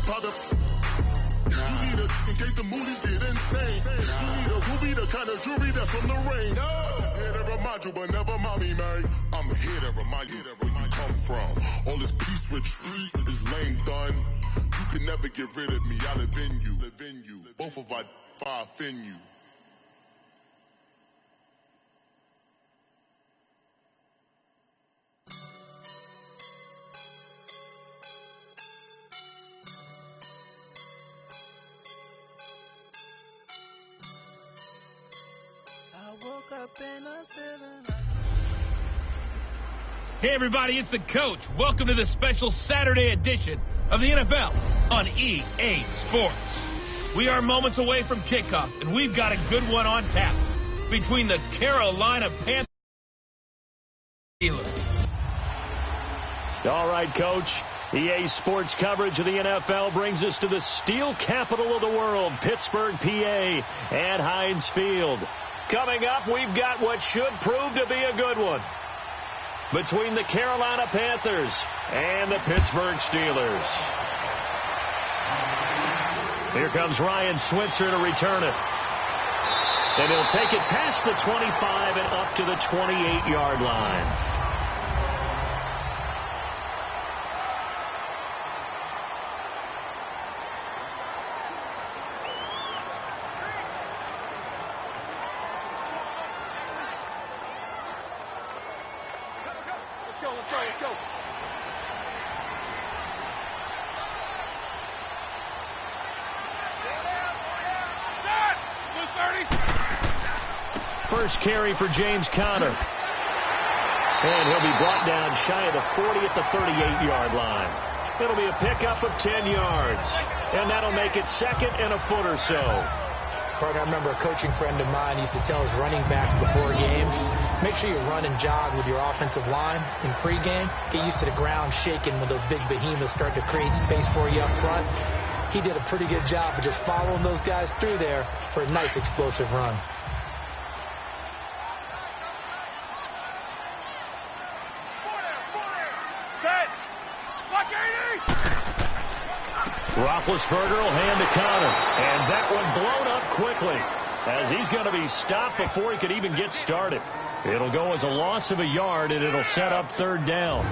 powder. You need a, in case the movies get insane. You need a ruby, the kind of jewelry that's from the rain. I'm just here to remind you, but never mommy, man. I'm here to remind you where you come from. All this peace retreat is lame done. You can never get rid of me. I live in you. Both of our fire offend you. Hey everybody, it's the coach. Welcome to the special Saturday edition of the NFL on EA Sports. We are moments away from kickoff, and we've got a good one on tap between the Carolina Panthers and the Steelers. All right, Coach. EA Sports coverage of the NFL brings us to the steel capital of the world, Pittsburgh, PA, at Heinz Field. Coming up, we've got what should prove to be a good one between the Carolina Panthers and the Pittsburgh Steelers. Here comes Ryan Switzer to return it. And he'll take it past the 25 and up to the 28-yard line. Let's go. First carry for James Conner. And he'll be brought down shy of the 40 at the 38-yard line. It'll be a pickup of 10 yards. And that'll make it second and a foot or so. Partner, I remember a coaching friend of mine used to tell his running backs before games, make sure you run and jog with your offensive line in pregame. Get used to the ground shaking when those big behemoths start to create space for you up front. He did a pretty good job of just following those guys through there for a nice explosive run. Roethlisberger will hand to Conner. And that one blown up quickly as he's going to be stopped before he could even get started. It'll go as a loss of a yard, and it'll set up third down.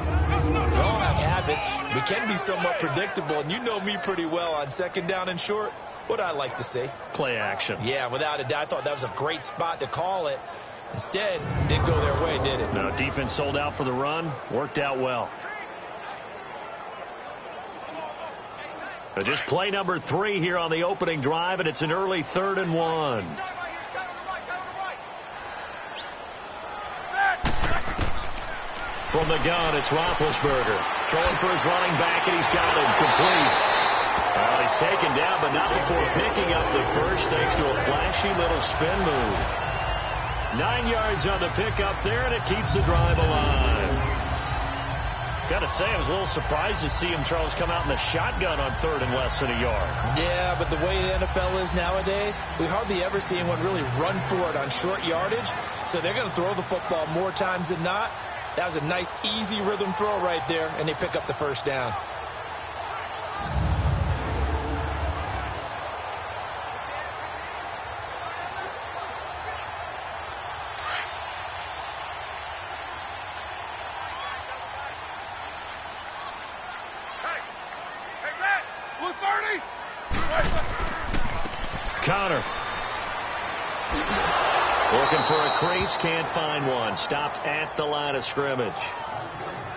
We all have habits. We can be somewhat predictable, and you know me pretty well on second down and short. What I like to say? Play action. Yeah, without a doubt. I thought that was a great spot to call it. Instead, didn't go their way, did it? No, defense sold out for the run. Worked out well. Just play number 3 here on the opening drive, and it's an early 3rd and 1. From the gun, it's Roethlisberger. Throwing for his running back, and he's got him complete. He's taken down, but not before picking up the first, thanks to a flashy little spin move. 9 yards on the pickup there, and it keeps the drive alive. Got to say, I was a little surprised to see him, Charles, come out in the shotgun on 3rd and less than a yard. Yeah, but the way the NFL is nowadays, we hardly ever see anyone really run for it on short yardage. So they're going to throw the football more times than not. That was a nice, easy rhythm throw right there, and they pick up the first down. Conner. Looking for a crease, can't find one. Stopped at the line of scrimmage.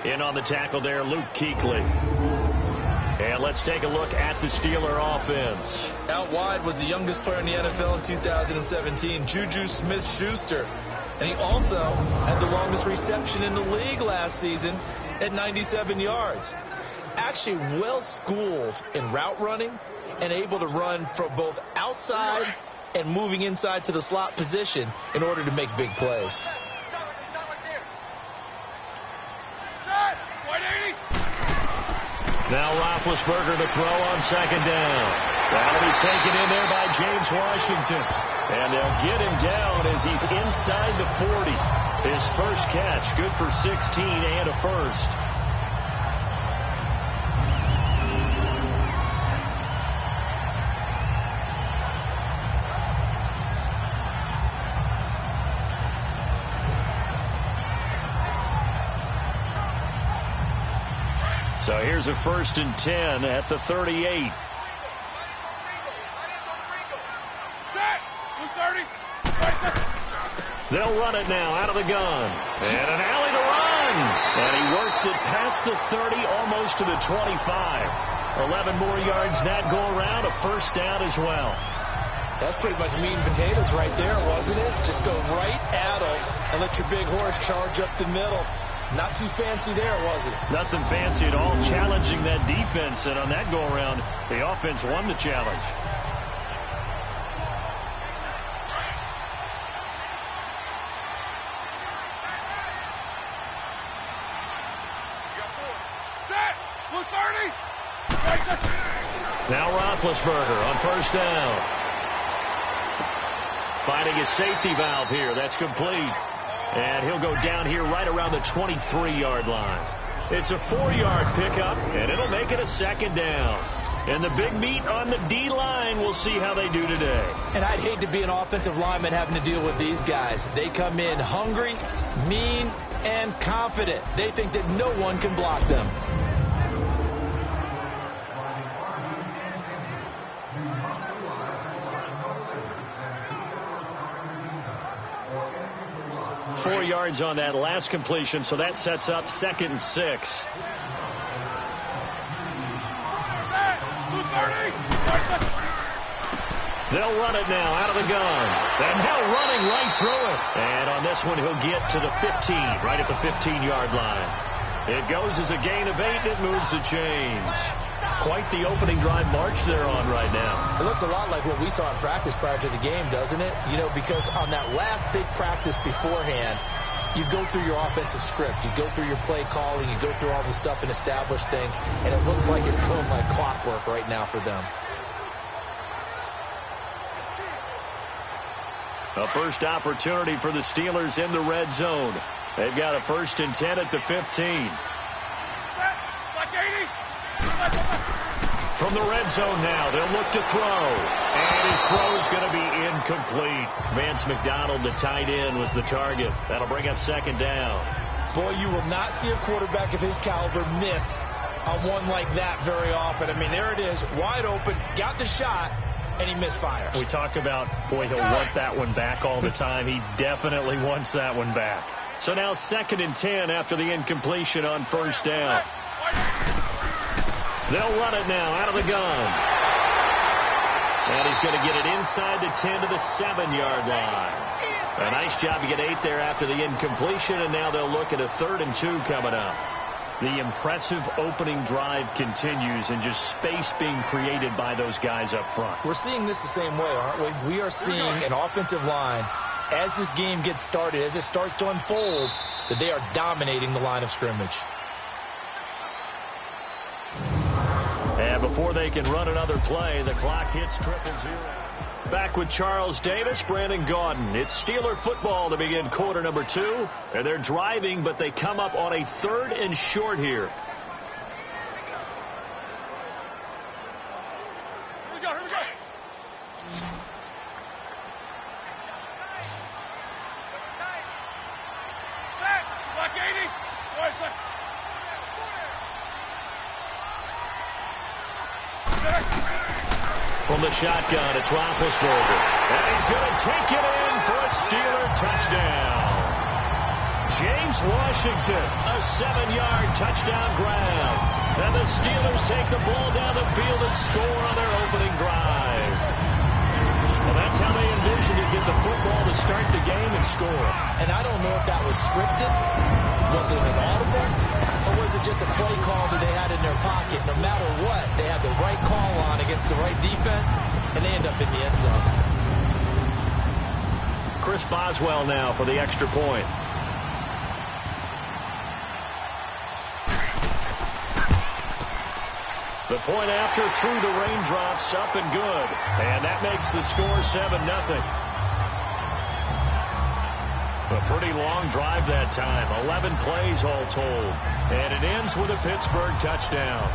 In on the tackle there, Luke Kuechly. And let's take a look at the Steeler offense. Out wide was the youngest player in the NFL in 2017, Juju Smith-Schuster. And he also had the longest reception in the league last season at 97 yards. Actually well-schooled in route running and able to run from both outside and moving inside to the slot position in order to make big plays. Now Roethlisberger to throw on second down. That'll be taken in there by James Washington. And they'll get him down as he's inside the 40. His first catch, good for 16 and a first. So here's a 1st and 10 at the 38. They'll run it now out of the gun. And an alley to run. And he works it past the 30, almost to the 25. 11 more yards that go around, a 1st down as well. That's pretty much meat and potatoes right there, wasn't it? Just go right at them and let your big horse charge up the middle. Not too fancy there, was it? Nothing fancy at all, challenging that defense. And on that go-around, the offense won the challenge. Now Roethlisberger on 1st down. Finding his safety valve here. That's complete. And he'll go down here right around the 23-yard line. It's a 4-yard pickup, and it'll make it a 2nd down. And the big meat on the D-line, we'll see how they do today. And I'd hate to be an offensive lineman having to deal with these guys. They come in hungry, mean, and confident. They think that no one can block them. Yards on that last completion, so that sets up 2nd and 6. They'll run it now out of the gun. And now running right through it. And on this one, he'll get to the 15, right at the 15-yard line. It goes as a gain of 8, and it moves the chains. Quite the opening drive march they're on right now. It looks a lot like what we saw in practice prior to the game, doesn't it? You know, because on that last big practice beforehand, you go through your offensive script. You go through your play calling. You go through all the stuff and establish things. And it looks like it's going like clockwork right now for them. A first opportunity for the Steelers in the red zone. They've got a 1st and 10 at the 15. From the red zone now, they'll look to throw. And his throw is going to be incomplete. Vance McDonald, the tight end, was the target. That'll bring up 2nd down. Boy, you will not see a quarterback of his caliber miss on one like that very often. I mean, there it is, wide open, got the shot, and he misfires. We talk about, boy, he'll want that one back all the time. He definitely wants that one back. So now 2nd and 10 after the incompletion on 1st down. They'll run it now out of the gun. And he's going to get it inside the 10 to the 7-yard line. A nice job to get 8 there after the incompletion, and now they'll look at a 3rd and 2 coming up. The impressive opening drive continues, and just space being created by those guys up front. We're seeing this the same way, aren't we? We are seeing an offensive line, as this game gets started, as it starts to unfold, that they are dominating the line of scrimmage. And before they can run another play, the clock hits 0-0. Back with Charles Davis, Brandon Gaudin. It's Steeler football to begin quarter number 2. And they're driving, but they come up on a 3rd and short here. Here we go. Black 80. From the shotgun, it's Roethlisberger. And he's going to take it in for a Steeler touchdown. James Washington, a 7-yard touchdown grab. And the Steelers take the ball down the field and score on their opening drive. Well, that's how they envisioned it, get the football to start the game and score. And I don't know if that was scripted. Was it an audible? Or was it just a play call that they had in their pocket? No matter what, they had the right call on against the right defense, and they end up in the end zone. Chris Boswell now for the extra point. The point after through the raindrops, up and good. And that makes the score 7-0. A pretty long drive that time. 11 plays all told. And it ends with a Pittsburgh touchdown.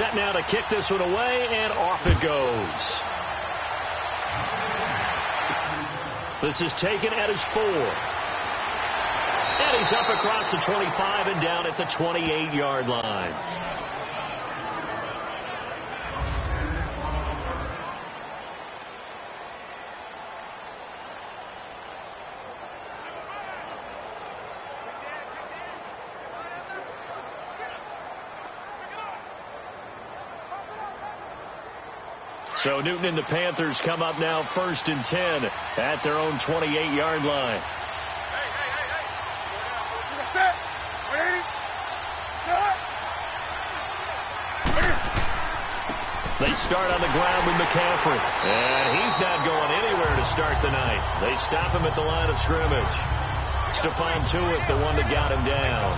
set now to kick this one away, and off it goes. This is taken at his 4. And he's up across the 25 and down at the 28-yard line. So Newton and the Panthers come up now 1st and 10 at their own 28-yard line. They start on the ground with McCaffrey. And he's not going anywhere to start the night. They stop him at the line of scrimmage. Stephon Tuitt, the one that got him down.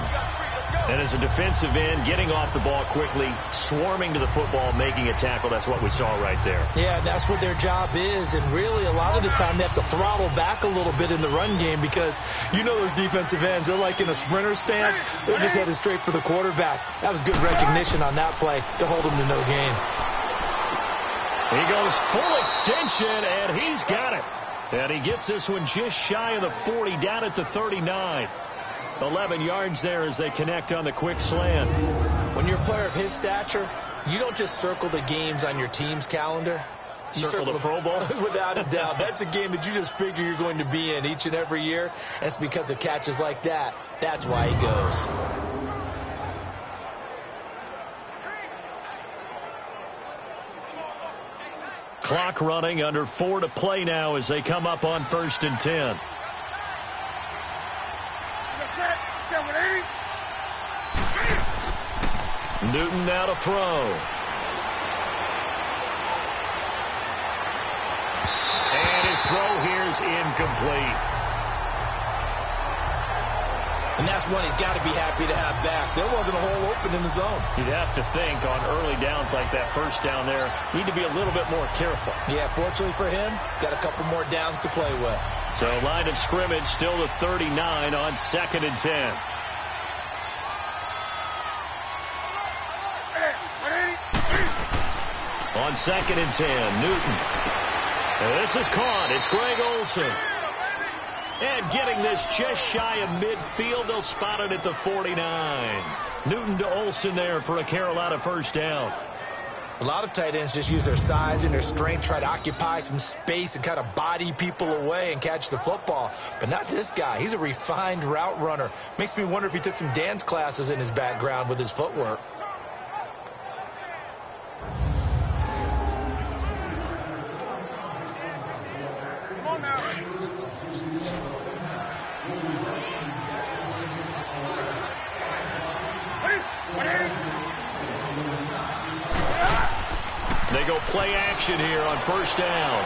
And as a defensive end, getting off the ball quickly, swarming to the football, making a tackle. That's what we saw right there. Yeah, that's what their job is. And really, a lot of the time, they have to throttle back a little bit in the run game because you know those defensive ends, they're like in a sprinter stance. They're just headed straight for the quarterback. That was good recognition on that play to hold him to no gain. He goes full extension, and he's got it. And he gets this one just shy of the 40, down at the 39. 11 yards there as they connect on the quick slant. When you're a player of his stature, you don't just circle the games on your team's calendar. You circle the Pro Bowl? Without a doubt. That's a game that you just figure you're going to be in each and every year. And it's because of catches like that. That's why he goes. Clock running, under 4 to play now as they come up on 1st and 10. Newton now to throw. And his throw here is incomplete. And that's one he's got to be happy to have back. There wasn't a hole open in the zone. You'd have to think on early downs like that, first down there, need to be a little bit more careful. Yeah, fortunately for him, got a couple more downs to play with. So line of scrimmage still to 39 on 2nd and 10. On 2nd and 10, Newton. And this is caught. It's Greg Olsen. And getting this just shy of midfield, they'll spot it at the 49. Newton to Olsen there for a Carolina first down. A lot of tight ends just use their size and their strength, try to occupy some space and kind of body people away and catch the football. But not this guy. He's a refined route runner. Makes me wonder if he took some dance classes in his background with his footwork. They go play action here on first down.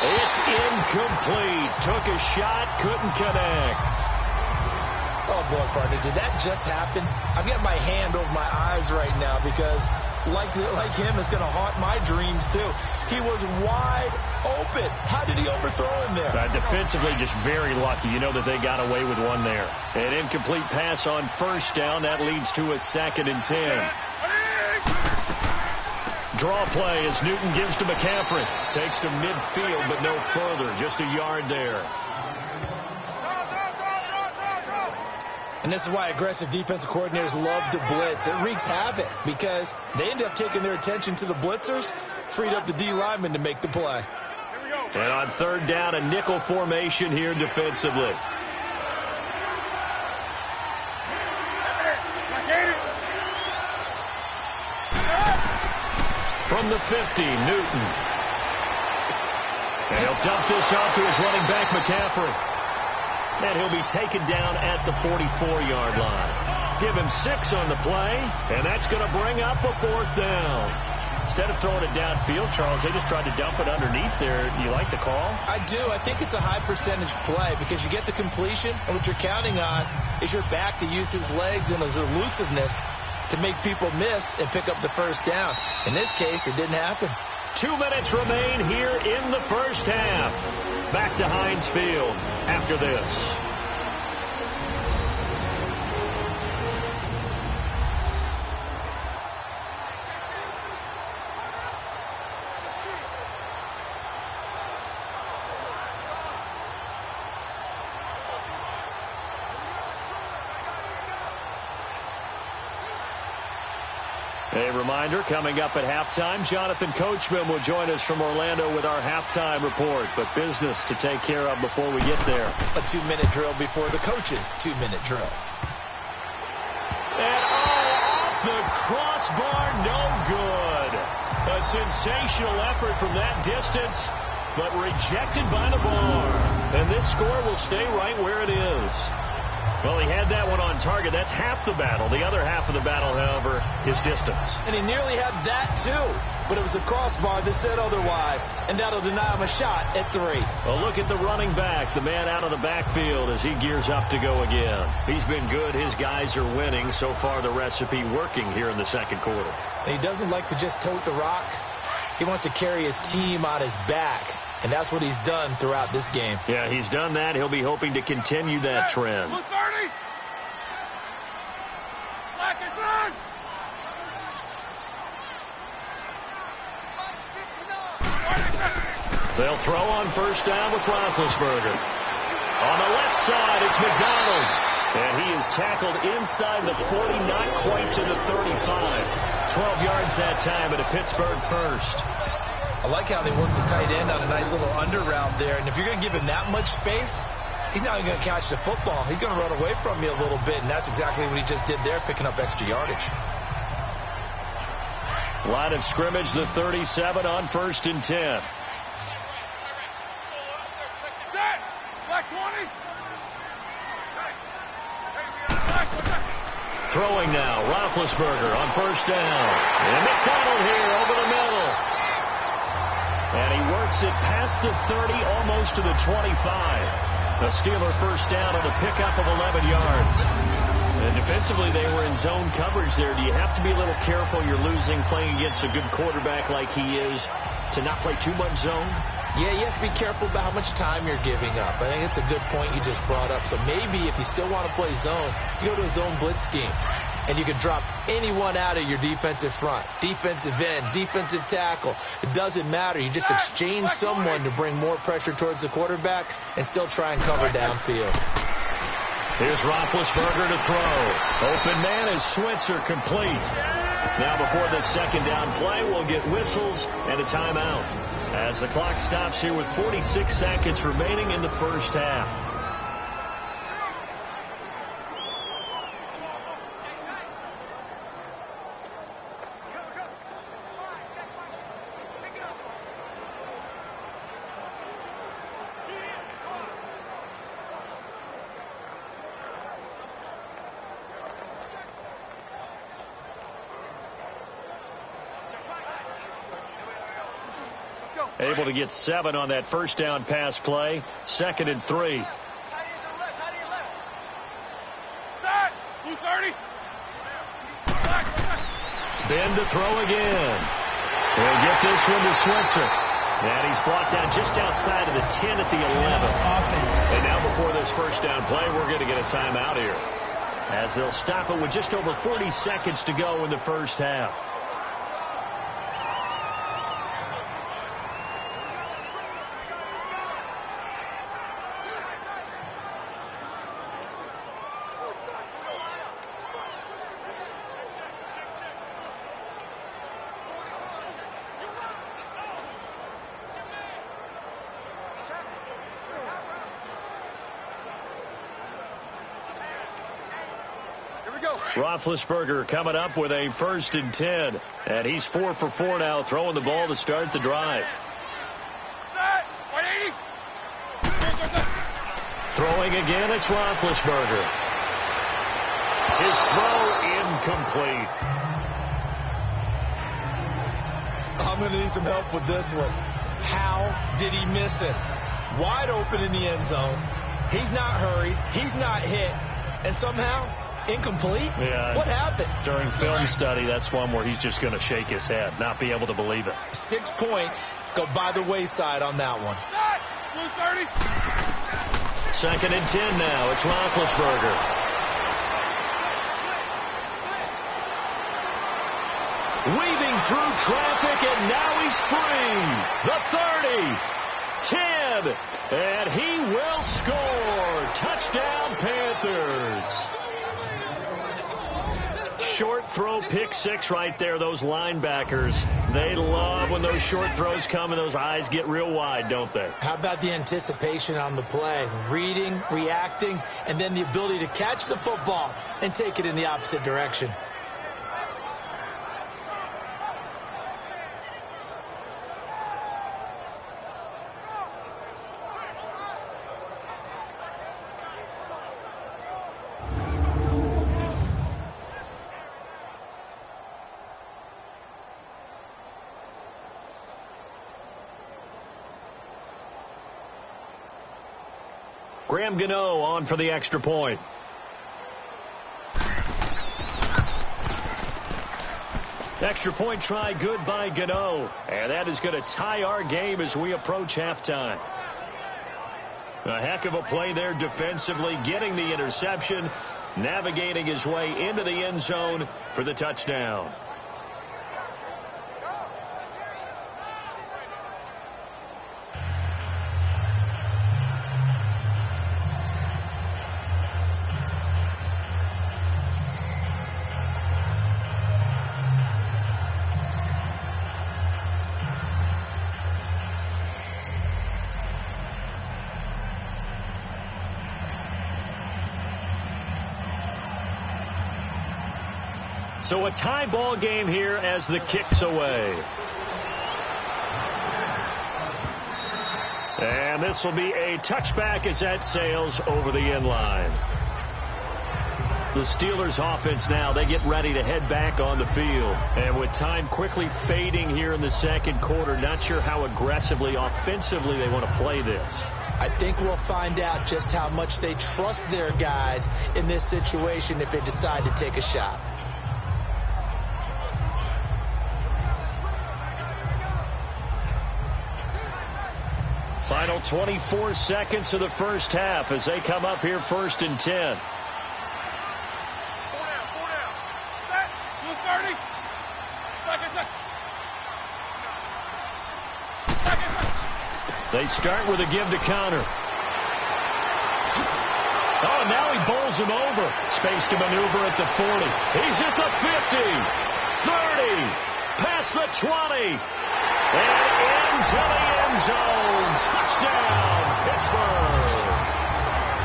It's incomplete. Took a shot, couldn't connect. Oh, boy, partner, did that just happen? I've got my hand over my eyes right now because, like him, it's going to haunt my dreams, too. He was wide open. How did he overthrow him there? Defensively, just very lucky. You know that they got away with one there. An incomplete pass on first down. That leads to a 2nd and 10. Draw play as Newton gives to McCaffrey. Takes to midfield, but no further. Just a yard there. And this is why aggressive defensive coordinators love to blitz. It wreaks havoc because they end up taking their attention to the blitzers, freed up the D lineman to make the play. And on 3rd down, a nickel formation here defensively. From the 50, Newton. And he'll dump this off to his running back, McCaffrey. And he'll be taken down at the 44-yard line. Give him 6 on the play, and that's going to bring up a 4th down. Instead of throwing it downfield, Charles, they just tried to dump it underneath there. You like the call? I do. I think it's a high percentage play because you get the completion, and what you're counting on is your back to use his legs and his elusiveness to make people miss and pick up the first down. In this case, it didn't happen. 2 minutes remain here in the first half. Back to Heinz Field after this. A reminder, coming up at halftime, Jonathan Coachman will join us from Orlando with our halftime report. But business to take care of before we get there. A 2-minute drill before the coach's 2-minute drill. And off the crossbar, no good. A sensational effort from that distance, but rejected by the bar. And this score will stay right where it is. Well, he had that one on target. That's half the battle. The other half of the battle, however, is distance. And he nearly had that, too. But it was the crossbar that said otherwise. And that'll deny him a shot at 3. Well, look at the running back, the man out of the backfield as he gears up to go again. He's been good. His guys are winning. So far, the recipe working here in the second quarter. And he doesn't like to just tote the rock. He wants to carry his team on his back. And that's what he's done throughout this game. Yeah, he's done that. He'll be hoping to continue that trend. They'll throw on first down with Roethlisberger. On the left side, it's McDonald. And he is tackled inside the 40, not quite to the 35. 12 yards that time at a Pittsburgh first. I like how they work the tight end on a nice little under route there. And if you're going to give him that much space, he's not going to catch the football. He's going to run away from you a little bit, and that's exactly what he just did there, picking up extra yardage. Line of scrimmage, the 37 on 1st and 10. Throwing now, Roethlisberger on first down. And McDonald here over the middle. And he works it past the 30, almost to the 25. The Steeler first down on a pickup of 11 yards. And defensively, they were in zone coverage there. Do you have to be a little careful? You're losing, playing against a good quarterback like he is, to not play too much zone? Yeah, you have to be careful about how much time you're giving up. I think it's a good point you just brought up. So maybe if you still want to play zone, you go to a zone blitz scheme. And you can drop anyone out of your defensive front. Defensive end, defensive tackle. It doesn't matter. You just exchange someone to bring more pressure towards the quarterback and still try and cover downfield. Here's Roethlisberger to throw. Open man is Switzer, complete. Now before the second down play, we'll get whistles and a timeout as the clock stops here with 46 seconds remaining in the first half. Able to get 7 on that first down pass play. 2nd and 3. Ben to throw again. He'll get this one to Switzer. And he's brought down just outside of the 10 at the 11. And now before this first down play, we're going to get a timeout here, as they'll stop it with just over 40 seconds to go in the first half. Roethlisberger coming up with a 1st and 10. And he's 4 for 4 now, throwing the ball to start the drive. Throwing again, it's Roethlisberger. His throw incomplete. I'm going to need some help with this one. How did he miss it? Wide open in the end zone. He's not hurried. He's not hit. And somehow incomplete? Yeah. What happened? During film study, that's one where he's just going to shake his head, not be able to believe it. 6 points go by the wayside on that one. 2nd and 10 now. It's Roethlisberger. Weaving through traffic, and now he's free. The 30, 10, and he will score. Touchdown, Panthers. Short throw, pick six right there. Those linebackers, they love when those short throws come and those eyes get real wide, don't they? How about the anticipation on the play? Reading, reacting, and then the ability to catch the football and take it in the opposite direction. Graham Gano on for the extra point. Extra point try good by Gano. And that is going to tie our game as we approach halftime. A heck of a play there defensively, getting the interception, navigating his way into the end zone for the touchdown. So a tie ball game here as the kick's away. And this will be a touchback as that sails over the end line. The Steelers offense now, they get ready to head back on the field. And with time quickly fading here in the second quarter, not sure how aggressively, offensively they want to play this. I think we'll find out just how much they trust their guys in this situation if they decide to take a shot. Final 24 seconds of the first half as they come up here 1st and 10. They start with a give to Connor. Oh, now he bowls him over. Space to maneuver at the 40. He's at the 50, 30, past the 20. And into the end zone. Touchdown, Pittsburgh.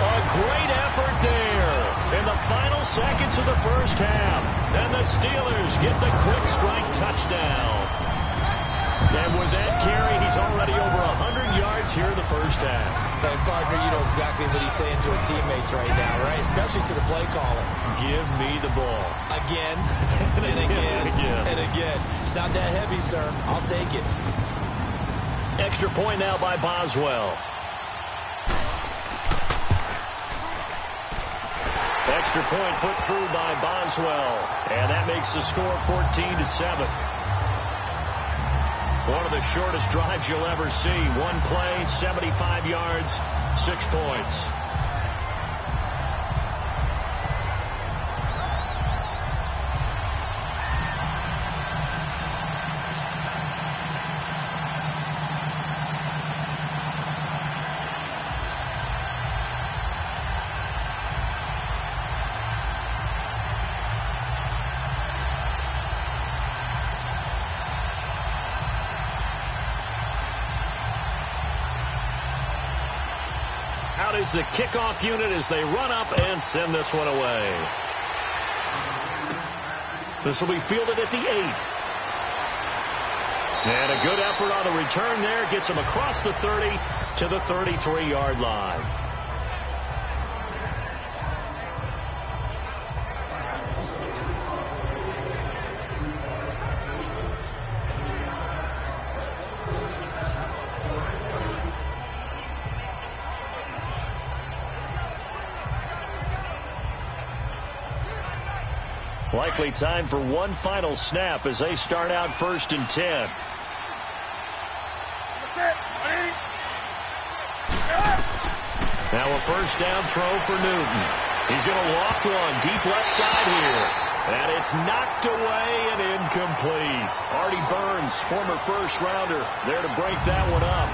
A great effort there in the final seconds of the first half. And the Steelers get the quick strike touchdown. And with that carry, he's already over 100 yards here in the first half. And partner, you know exactly what he's saying to his teammates right now, right? Especially to the play caller. Give me the ball. Again, and again, and again. It's not that heavy, sir. I'll take it. Extra point now by Boswell. Extra point put through by Boswell. And that makes the score 14-7. One of the shortest drives you'll ever see. One play, 75 yards, 6 points. Is the kickoff unit as they run up and send this one away. This will be fielded at the 8. And a good effort on the return there. Gets him across the 30 to the 33-yard line. Likely time for one final snap as they start out 1st and 10. Now a first down throw for Newton. He's going to loft one deep left side here. And it's knocked away and incomplete. Artie Burns, former first rounder, there to break that one up.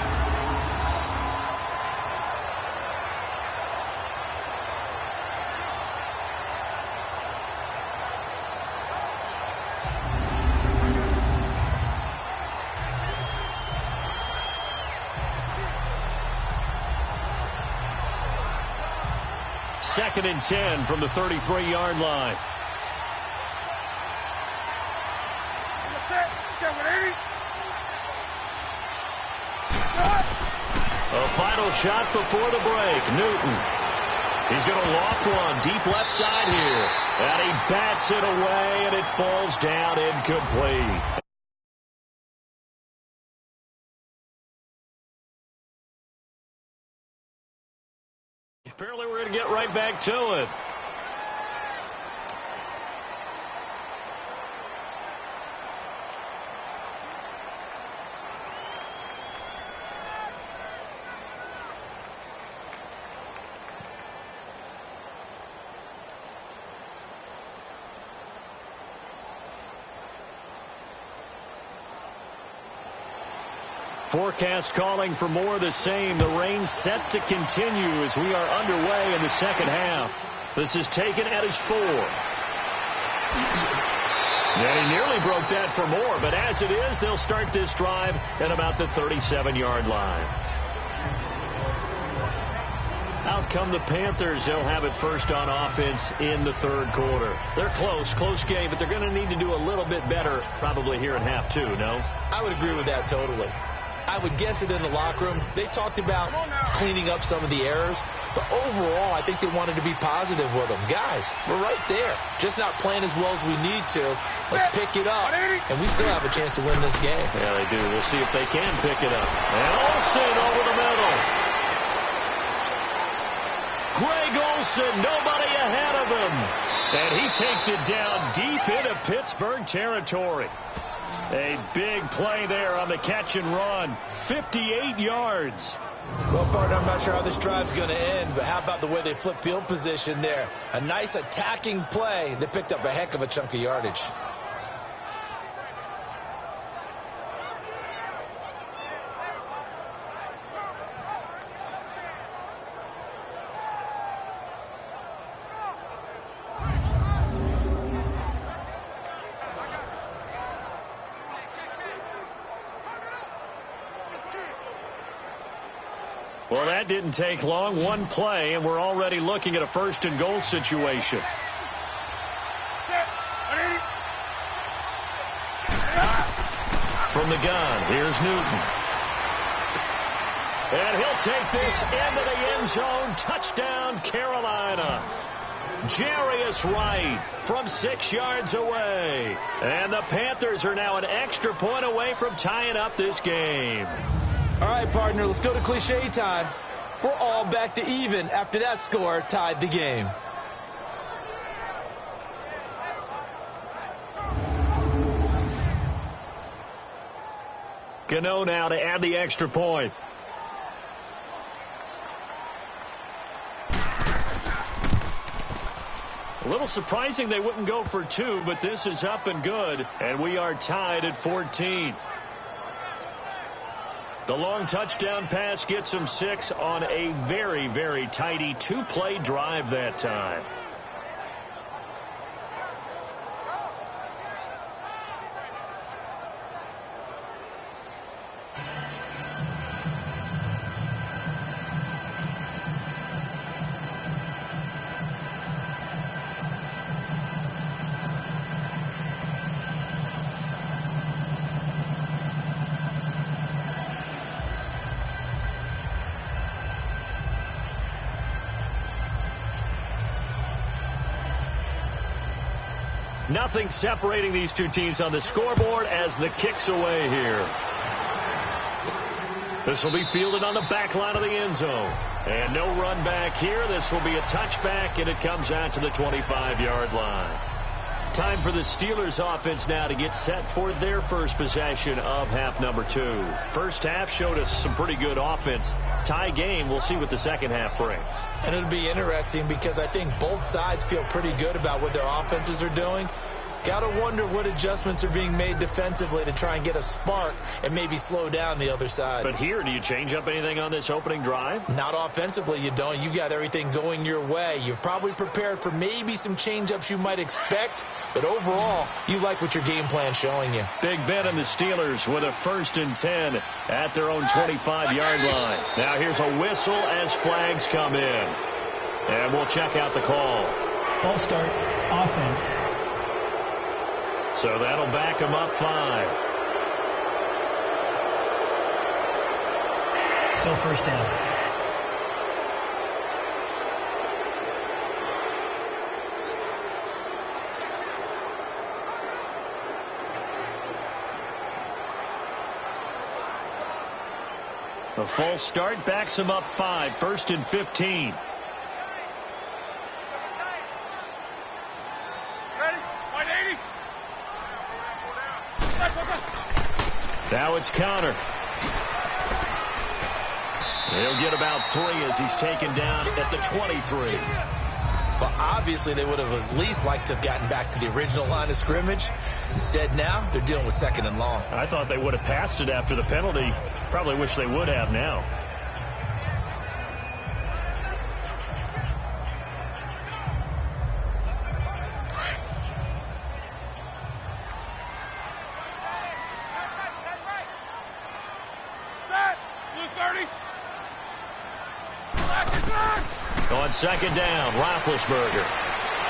2nd and 10 from the 33-yard line. A final shot before the break. Newton. He's going to loft one deep left side here. And he bats it away, and it falls down incomplete. Apparently we're going to get right back to it. Forecast calling for more of the same. The rain set to continue as we are underway in the second half. This is taken at his 4. And he nearly broke that for more, but as it is, they'll start this drive at about the 37-yard line. Out come the Panthers. They'll have it first on offense in the third quarter. They're close game, but they're going to need to do a little bit better probably here in half 2, no? I would agree with that totally. I would guess it in the locker room. They talked about cleaning up some of the errors, but overall, I think they wanted to be positive with them. Guys, we're right there. Just not playing as well as we need to. Let's pick it up, and we still have a chance to win this game. Yeah, they do. We'll see if they can pick it up. And Olsen over the middle. Greg Olsen, nobody ahead of him. And he takes it down deep into Pittsburgh territory. A big play there on the catch and run. 58 yards. Well, partner, I'm not sure how this drive's going to end, but how about the way they flip field position there? A nice attacking play that picked up a heck of a chunk of yardage. Well, that didn't take long. One play, and we're already looking at a 1st and goal situation. From the gun, here's Newton. And he'll take this into the end zone. Touchdown, Carolina. Jarius Wright from 6 yards away. And the Panthers are now an extra point away from tying up this game. All right, partner, let's go to cliche time. We're all back to even after that score tied the game. Gano now to add the extra point. A little surprising they wouldn't go for 2, but this is up and good, and we are tied at 14. The long touchdown pass gets him 6 on a very, very tidy 2-play drive that time. Nothing separating these two teams on the scoreboard as the kick's away here. This will be fielded on the back line of the end zone. And no run back here. This will be a touchback, and it comes out to the 25-yard line. Time for the Steelers offense now to get set for their first possession of half number 2. First half showed us some pretty good offense. Tie game. We'll see what the second half brings. And it'll be interesting because I think both sides feel pretty good about what their offenses are doing. Got to wonder what adjustments are being made defensively to try and get a spark and maybe slow down the other side. But here, do you change up anything on this opening drive? Not offensively, you don't. You got everything going your way. You've probably prepared for maybe some change-ups you might expect, but overall, you like what your game plan's showing you. Big Ben and the Steelers with a 1st and 10 at their own 25-yard line. Now here's a whistle as flags come in. And we'll check out the call. False start, offense. So that'll back him up 5. Still first down. A false start backs him up 5. 1st and 15. Now it's Counter. He'll get about 3 as he's taken down at the 23. Well, obviously they would have at least liked to have gotten back to the original line of scrimmage. Instead now they're dealing with 2nd and long. I thought they would have passed it after the penalty. Probably wish they would have now. On 2nd down, Roethlisberger.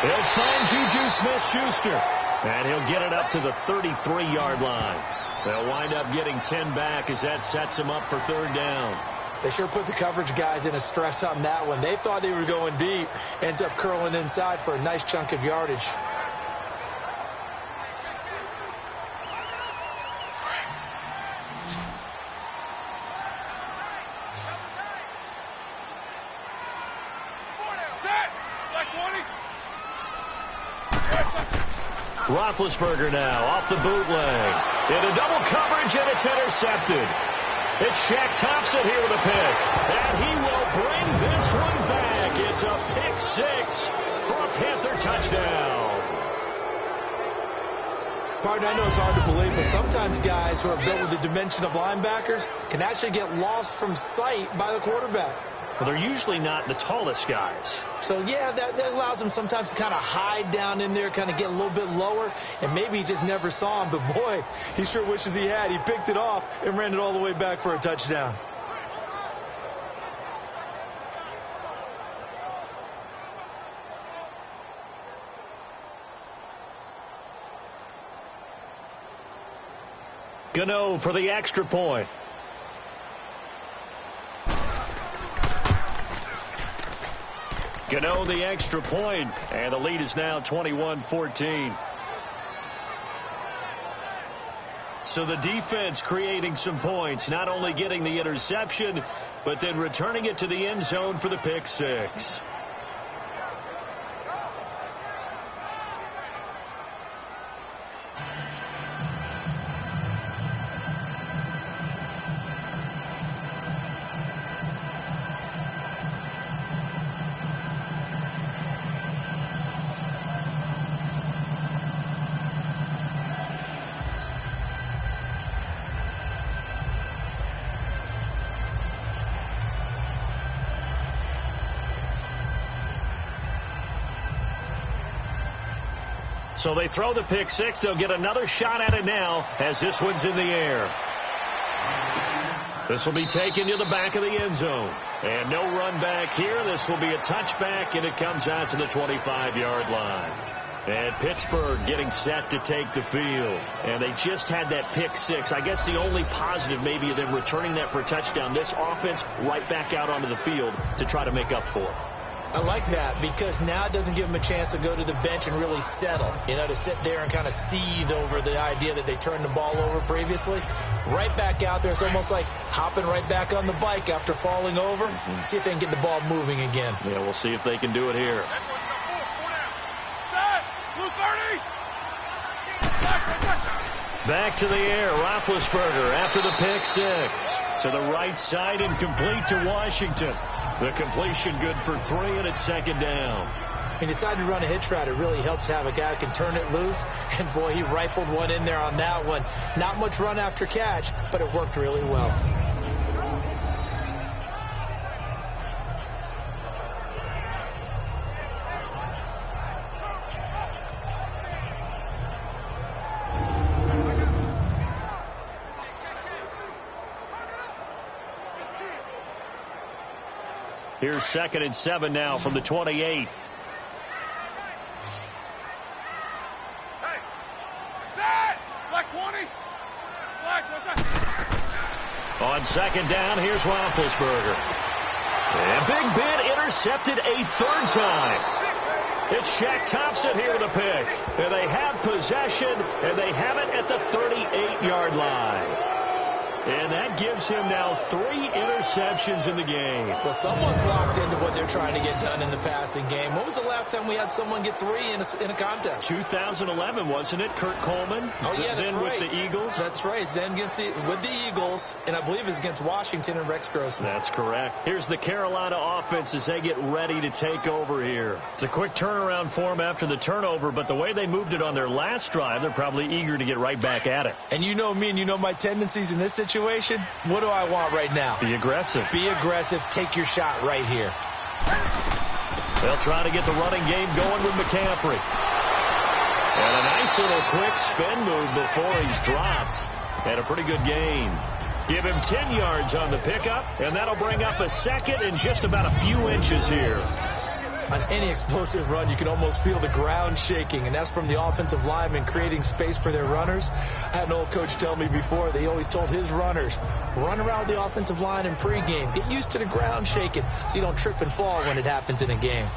He'll find Juju Smith-Schuster. And he'll get it up to the 33-yard line. They'll wind up getting 10 back as that sets him up for 3rd down. They sure put the coverage guys in a stress on that one. They thought they were going deep. Ends up curling inside for a nice chunk of yardage. Roethlisberger now off the bootleg. Into double coverage, and it's intercepted. It's Shaq Thompson here with a pick. And he will bring this one back. It's a pick 6 for a Panther touchdown. Partner, I know it's hard to believe, but sometimes guys who are built with the dimension of linebackers can actually get lost from sight by the quarterback. Well, they're usually not the tallest guys. So, yeah, that allows them sometimes to kind of hide down in there, kind of get a little bit lower, and maybe he just never saw him. But, boy, he sure wishes he had. He picked it off and ran it all the way back for a touchdown. Gano for the extra point. Gano the extra point, and the lead is now 21-14. So the defense creating some points, not only getting the interception, but then returning it to the end zone for the pick 6. So they throw the pick 6. They'll get another shot at it now as this one's in the air. This will be taken to the back of the end zone. And no run back here. This will be a touchback, and it comes out to the 25-yard line. And Pittsburgh getting set to take the field. And they just had that pick 6. I guess the only positive maybe of them returning that for a touchdown. This offense right back out onto the field to try to make up for it. I like that because now it doesn't give them a chance to go to the bench and really settle, to sit there and kind of seethe over the idea that they turned the ball over previously. Right back out there. It's almost like hopping right back on the bike after falling over. See if they can get the ball moving again. Yeah, we'll see if they can do it here. Back to the air. Roethlisberger after the pick 6. To the right side and complete to Washington. The completion good for 3, and it's 2nd down. He decided to run a hitch route. It really helps to have a guy who can turn it loose. And, boy, he rifled one in there on that one. Not much run after catch, but it worked really well. Here's 2nd and 7 now from the 28. On 2nd down, here's Roethlisberger. And Big Ben intercepted a 3rd time. It's Shaq Thompson here with a pick. And they have possession, and they have it at the 38-yard line. And that gives him now 3 interceptions in the game. Well, someone's locked into what they're trying to get done in the passing game. When was the last time we had someone get 3 in a contest? 2011, wasn't it? Kurt Coleman. Oh, yeah, that's then right. With the Eagles. That's right. Then with the Eagles, and I believe it's against Washington and Rex Grossman. That's correct. Here's the Carolina offense as they get ready to take over here. It's a quick turnaround for them after the turnover, but the way they moved it on their last drive, they're probably eager to get right back at it. And you know me, and you know my tendencies in this situation. What do I want right now? Be aggressive. Be aggressive. Take your shot right here. They'll try to get the running game going with McCaffrey. And a nice little quick spin move before he's dropped. And a pretty good gain. Give him 10 yards on the pickup, and that'll bring up a 2nd and just about a few inches here. On any explosive run, you can almost feel the ground shaking, and that's from the offensive linemen creating space for their runners. I had an old coach tell me before, they always told his runners, run around the offensive line in pregame. Get used to the ground shaking so you don't trip and fall when it happens in a game.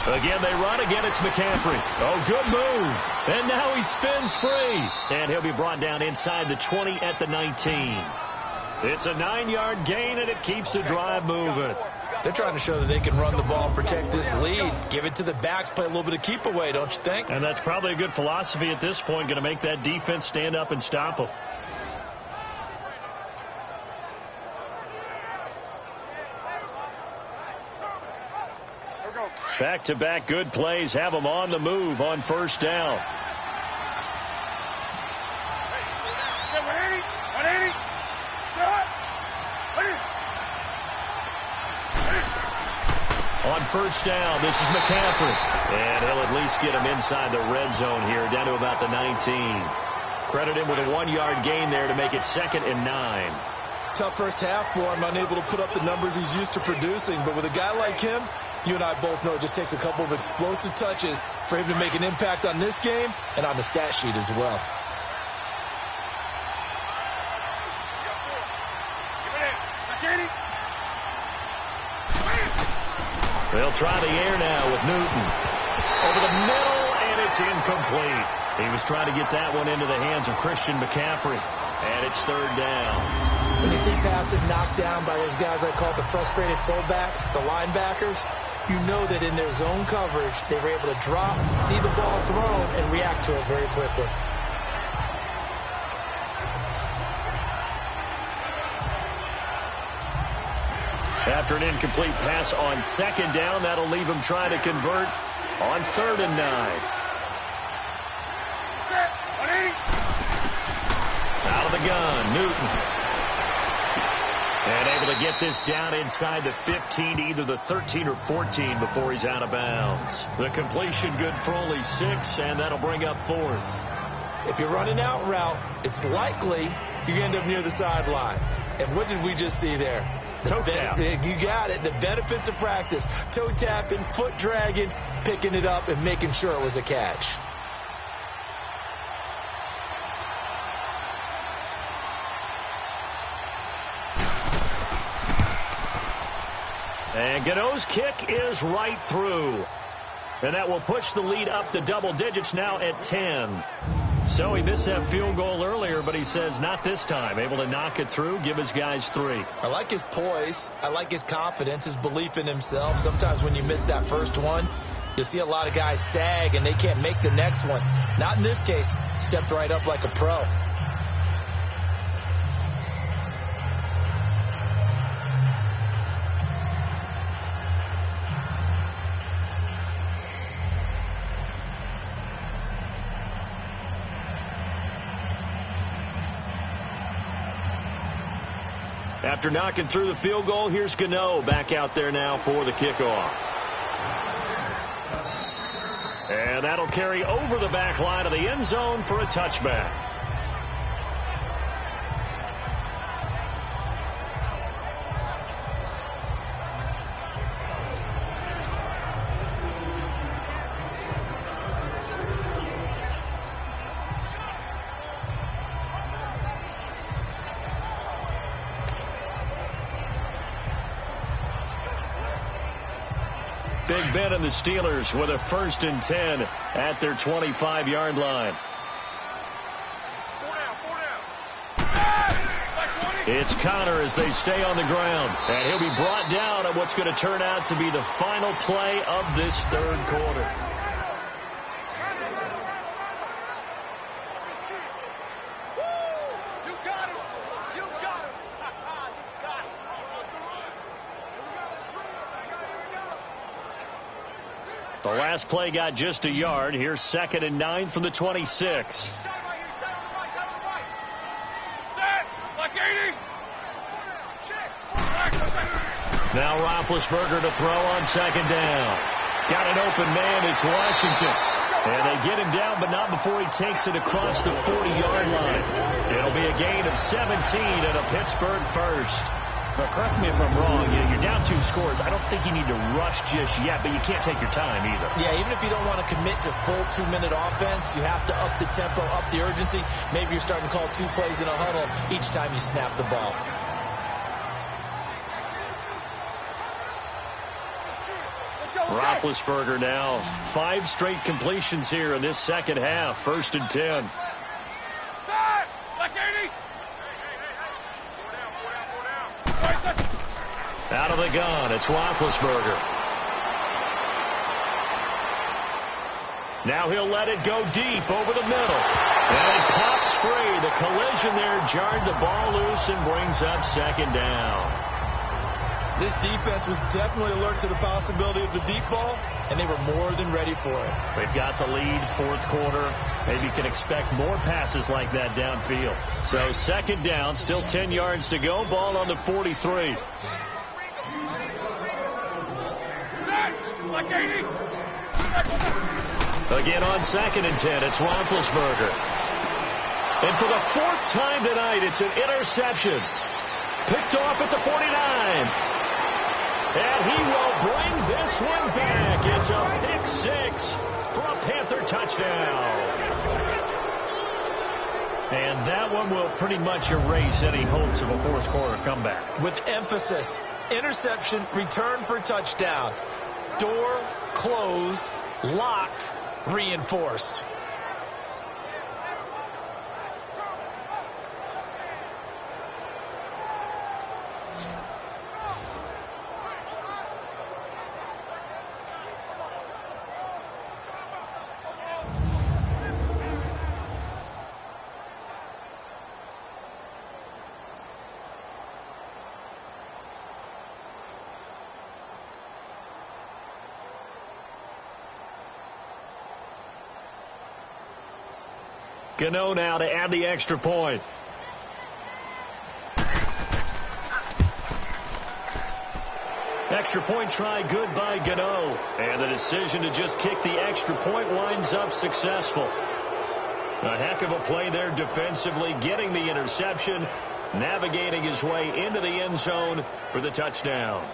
Again, they run. Again, it's McCaffrey. Oh, good move. And now he spins free. And he'll be brought down inside the 20 at the 19. It's a 9-yard gain, and it keeps the drive moving. They're trying to show that they can run the ball and protect this lead. Give it to the backs, play a little bit of keep away, don't you think? And that's probably a good philosophy at this point, going to make that defense stand up and stop them. Back-to-back good plays have them on the move on 1st down. On 1st down, this is McCaffrey. And he'll at least get him inside the red zone here, down to about the 19. Credit him with a 1-yard gain there to make it 2nd and 9. Tough first half for him, unable to put up the numbers he's used to producing. But with a guy like him, you and I both know it just takes a couple of explosive touches for him to make an impact on this game and on the stat sheet as well. They'll try the air now with Newton. Over the middle, and it's incomplete. He was trying to get that one into the hands of Christian McCaffrey. And it's 3rd down. When you see passes knocked down by those guys I call the frustrated fullbacks, the linebackers, you know that in their zone coverage, they were able to drop, see the ball thrown, and react to it very quickly. After an incomplete pass on 2nd down, that'll leave him trying to convert on 3rd and 9. Out of the gun, Newton. And able to get this down inside the 15, either the 13 or 14 before he's out of bounds. The completion good for only 6, and that'll bring up 4th. If you're running out route, it's likely you end up near the sideline. And what did we just see there? Toe tap. You got it. The benefits of practice. Toe tapping, foot dragging, picking it up, and making sure it was a catch. And Gano's kick is right through. And that will push the lead up to double digits now at 10. So he missed that field goal earlier, but he says not this time. Able to knock it through, give his guys 3. I like his poise. I like his confidence, his belief in himself. Sometimes when you miss that first one, you'll see a lot of guys sag and they can't make the next one. Not in this case. Stepped right up like a pro. After knocking through the field goal, here's Gano back out there now for the kickoff. And that'll carry over the back line of the end zone for a touchback. Big Ben and the Steelers with a 1st and 10 at their 25-yard line. It's Connor as they stay on the ground. And he'll be brought down at what's going to turn out to be the final play of this 3rd quarter. The last play got just a yard. Here's 2nd and 9 from the 26. Now Roethlisberger to throw on 2nd down. Got an open man. It's Washington. And they get him down, but not before he takes it across the 40-yard line. It'll be a gain of 17 and a Pittsburgh first. But correct me if I'm wrong, you're down 2 scores. I don't think you need to rush just yet, but you can't take your time either. Yeah, even if you don't want to commit to full 2-minute offense, you have to up the tempo, up the urgency. Maybe you're starting to call 2 plays in a huddle each time you snap the ball. Roethlisberger now 5 straight completions here in this 2nd half. 1st and 10. Out of the gun, it's Roethlisberger. Now he'll let it go deep over the middle. And it pops free. The collision there jarred the ball loose and brings up 2nd down. This defense was definitely alert to the possibility of the deep ball, and they were more than ready for it. They've got the lead, 4th quarter. Maybe you can expect more passes like that downfield. So 2nd down, still 10 yards to go. Ball on the 43. Again on 2nd and 10, it's Roethlisberger. And for the 4th time tonight, it's an interception. Picked off at the 49. And he will bring this one back. It's a pick 6 for a Panther touchdown. And that one will pretty much erase any hopes of a 4th quarter comeback. With emphasis, interception, return for touchdown. Door closed, locked, reinforced. Gano now to add the extra point. Extra point try good by Gano. And the decision to just kick the extra point winds up successful. A heck of a play there defensively, getting the interception, navigating his way into the end zone for the touchdown.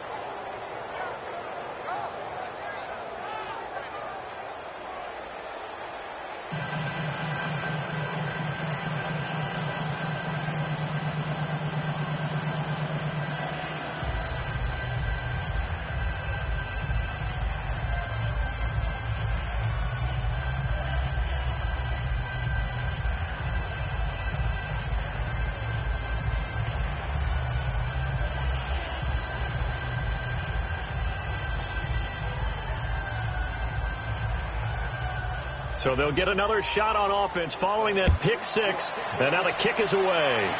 So they'll get another shot on offense following that pick 6. And now the kick is away.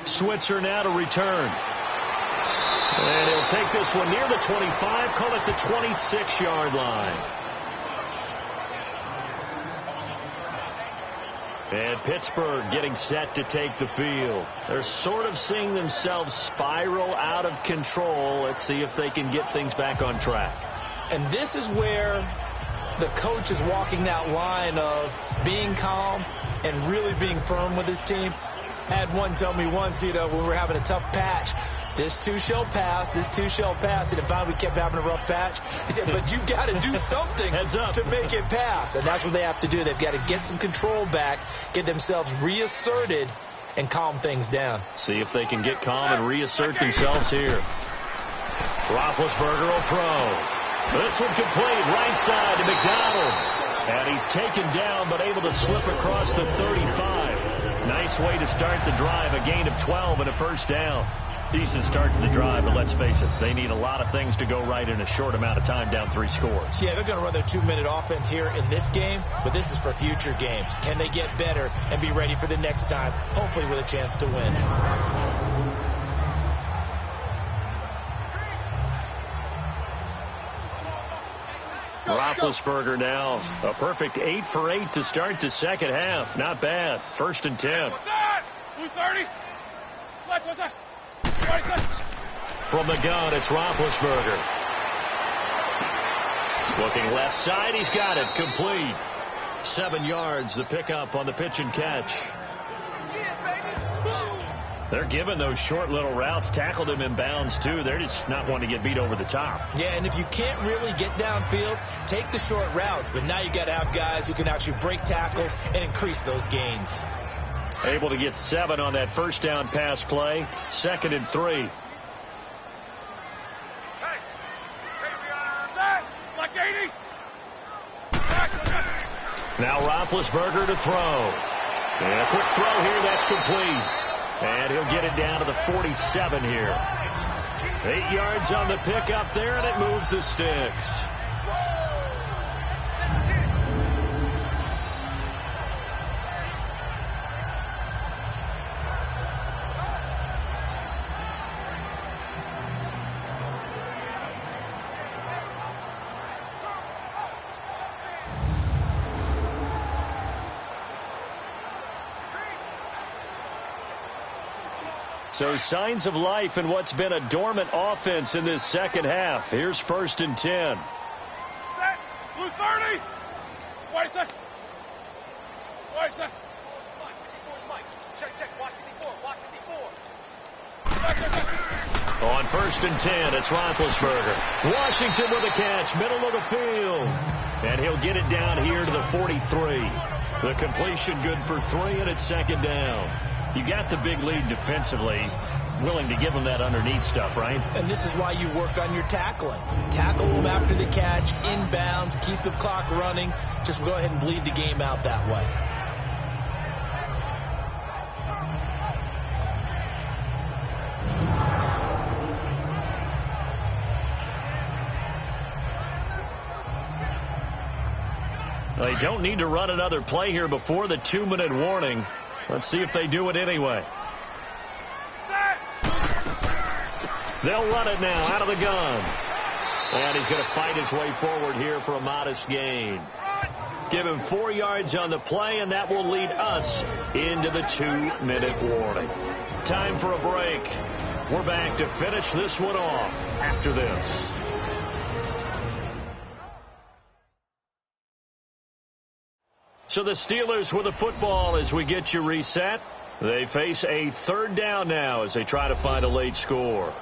Switzer now to return. And he'll take this one near the 25, call it the 26-yard line. And Pittsburgh getting set to take the field. They're sort of seeing themselves spiral out of control. Let's see if they can get things back on track. And this is where the coach is walking that line of being calm and really being firm with his team. I had one tell me once, when we were having a tough patch, this too shall pass, this too shall pass. And if we kept having a rough patch, he said, but you got to do something to make it pass. And that's what they have to do. They've got to get some control back, get themselves reasserted, and calm things down. See if they can get calm and reassert themselves here. Roethlisberger will throw. This one complete, right side to McDonald. And he's taken down, but able to slip across the 35. Nice way to start the drive. A gain of 12 and a first down. Decent start to the drive, but let's face it, they need a lot of things to go right in a short amount of time, down 3 scores. Yeah, they're going to run their 2-minute offense here in this game, but this is for future games. Can they get better and be ready for the next time, hopefully with a chance to win? Roethlisberger now a perfect 8 for 8 to start the second half. Not bad. 1st and 10. From the gun, it's Roethlisberger. Looking left side, he's got it. Complete. 7 yards, the pickup on the pitch and catch. They're giving those short little routes. Tackled him in bounds, too. They're just not wanting to get beat over the top. Yeah, and if you can't really get downfield, take the short routes. But now you got to have guys who can actually break tackles and increase those gains. Able to get 7 on that first down pass play. 2nd and 3. Now Roethlisberger to throw. And a quick throw here. That's complete. And he'll get it down to the 47 here. 8 yards on the pickup there, and it moves the sticks. So signs of life in what's been a dormant offense in this second half. Here's 1st and 10. Set. Blue 30. Wait a second. Wait a second. Check. Watch 54. Watch 54. On 1st and 10, it's Roethlisberger. Washington with a catch, middle of the field. And he'll get it down here to the 43. The completion good for 3, and it's 2nd down. You got the big lead defensively, willing to give them that underneath stuff, right? And this is why you work on your tackling. Tackle them after the catch, inbounds, keep the clock running. Just go ahead and bleed the game out that way. They don't need to run another play here before the 2-minute warning. Let's see if they do it anyway. They'll run it now out of the gun. And he's going to fight his way forward here for a modest gain. Give him 4 yards on the play, and that will lead us into the 2-minute warning. Time for a break. We're back to finish this one off after this. So the Steelers with the football as we get you reset. They face a 3rd down now as they try to find a late score.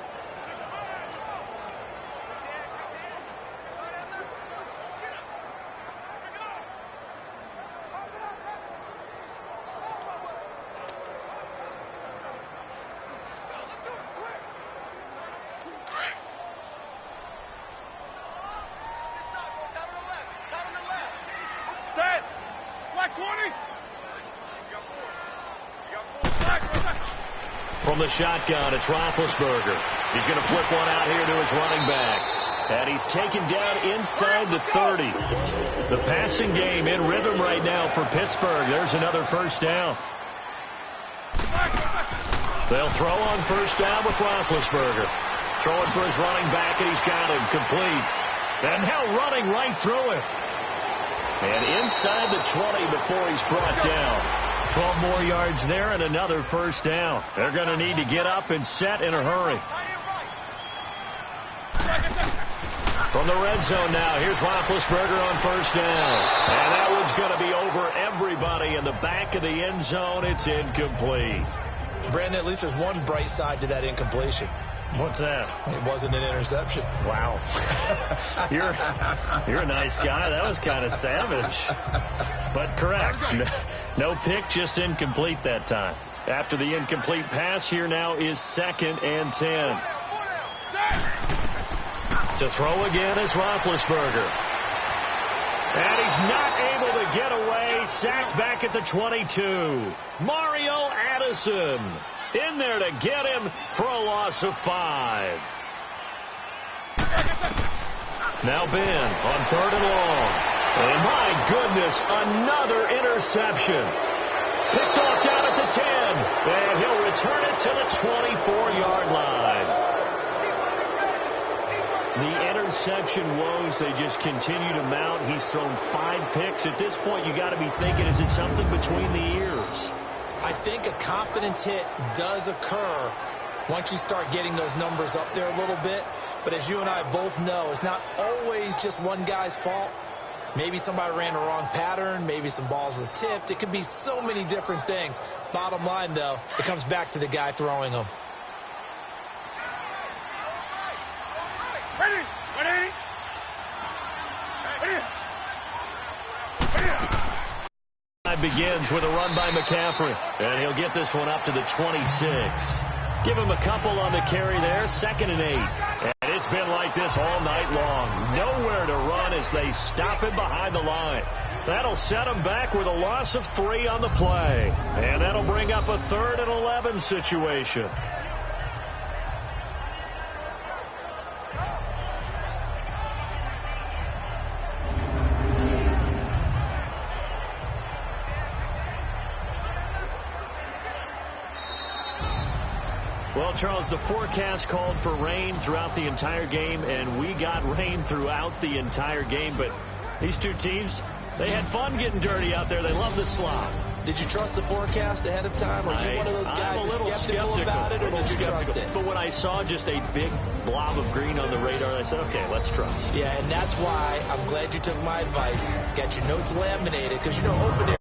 From the shotgun, it's Roethlisberger. He's going to flip one out here to his running back. And he's taken down inside the 30. The passing game in rhythm right now for Pittsburgh. There's another first down. They'll throw on first down with Roethlisberger. Throwing for his running back, and he's got him complete. And now running right through him. And inside the 20 before he's brought down. 12 more yards there and another first down. They're going to need to get up and set in a hurry. From the red zone now, here's Roethlisberger on first down. And that one's going to be over everybody in the back of the end zone. It's incomplete. Brandon, at least there's one bright side to that incompletion. What's that? It wasn't an interception. Wow. You're a nice guy. That was kind of savage. But correct. No pick, just incomplete that time. After the incomplete pass, here now is 2nd and 10. To throw again is Roethlisberger. And he's not able to get away. Sacked back at the 22. Mario Addison in there to get him for a loss of 5. Now Ben on 3rd and long. And my goodness, another interception. Picked off down at the 10. And he'll return it to the 24-yard line. The interception woes, they just continue to mount. He's thrown 5 picks. At this point, you got to be thinking, is it something between the ears? I think a confidence hit does occur once you start getting those numbers up there a little bit. But as you and I both know, it's not always just one guy's fault. Maybe somebody ran the wrong pattern. Maybe some balls were tipped. It could be so many different things. Bottom line, though, it comes back to the guy throwing them. Begins with a run by McCaffrey, and he'll get this one up to the 26. Give him a couple on the carry there, 2nd and 8. And it's been like this all night long. Nowhere to run as they stop him behind the line. That'll set him back with a loss of 3 on the play. And that'll bring up a 3rd and 11 situation. Well, Charles, the forecast called for rain throughout the entire game, and we got rain throughout the entire game. But these two teams, they had fun getting dirty out there. They love the slop. Did you trust the forecast ahead of time? Or are you one of those guys that's skeptical about it, or did you trust it? But when I saw just a big blob of green on the radar, I said, okay, let's trust. Yeah, and that's why I'm glad you took my advice. Got your notes laminated, because, you know, open air